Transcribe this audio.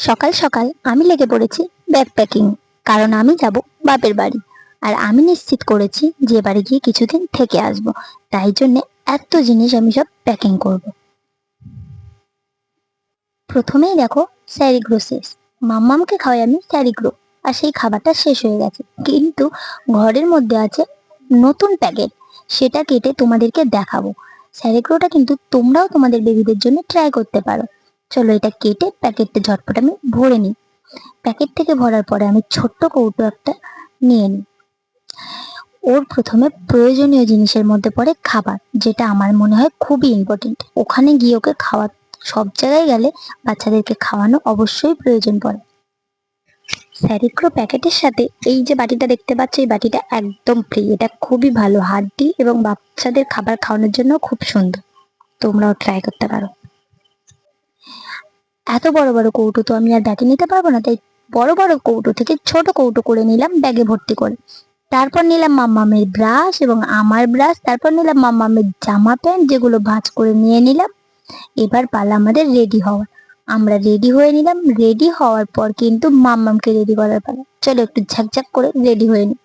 সকাল সকাল আমি লেগে পড়েছি ব্যাগ প্যাকিং, কারণ আমি যাব বাপের বাড়ি। আর আমি নিশ্চিত করেছি যে বাড়ি গিয়ে কিছুদিন থেকে আসব, তাই জন্য এত জিনিস আমি সব প্যাকিং করব। প্রথমেই দেখো স্যারিগ্রো শেষ। মাম্মামকে খাওয়াই আমি স্যারিগ্রো, আর সেই খাবারটা শেষ হয়ে গেছে, কিন্তু ঘরের মধ্যে আছে নতুন প্যাকেট, সেটা কেটে তোমাদেরকে দেখাবো। স্যারিগ্রোটা কিন্তু তোমরাও তোমাদের বেবিদের জন্য ট্রাই করতে পারো। চলো এটা কেটে প্যাকেটটা ঝটপট আমি ভরে নিই। প্যাকেট থেকে ভরার পরে আমি ছোট্ট কৌটো একটা নিয়ে নিই। ওর প্রথমে প্রয়োজনীয় জিনিসের মধ্যে পড়ে খাবার, যেটা আমার মনে হয় খুবই ইম্পর্টেন্ট। ওখানে গিয়ে ওকে খাওয়া, সব জায়গায় গেলে বাচ্চাদেরকে খাওয়ানো অবশ্যই প্রয়োজন পড়ে। স্যারিক্রো প্যাকেটের সাথে এই যে বাটিটা দেখতে পাচ্ছ, এই বাটিটা একদম ফ্রি। এটা খুবই ভালো হাড্ডি এবং বাচ্চাদের খাবার খাওয়ানোর জন্য খুব সুন্দর, তোমরাও ট্রাই করতে পারো। এত বড় বড় কৌটো তো আমি আর ব্যাগে নিতে পারবো না, তাই বড় বড় কৌটো থেকে ছোট কৌটো করে নিলাম ব্যাগে ভর্তি করে। তারপর নিলাম মাম্মামের ব্রাশ এবং আমার ব্রাশ, তারপর নিলাম মাম্মামের জামা প্যান্ট, যেগুলো ভাঁজ করে নিয়ে নিলাম। এবার পালা আমাদের রেডি হওয়ার। আমরা রেডি হয়ে নিলাম। রেডি হওয়ার পর কিন্তু মাম্মামকে রেডি করার পালা। চলো একটু ঝাকঝাক করে রেডি হয়ে নিই।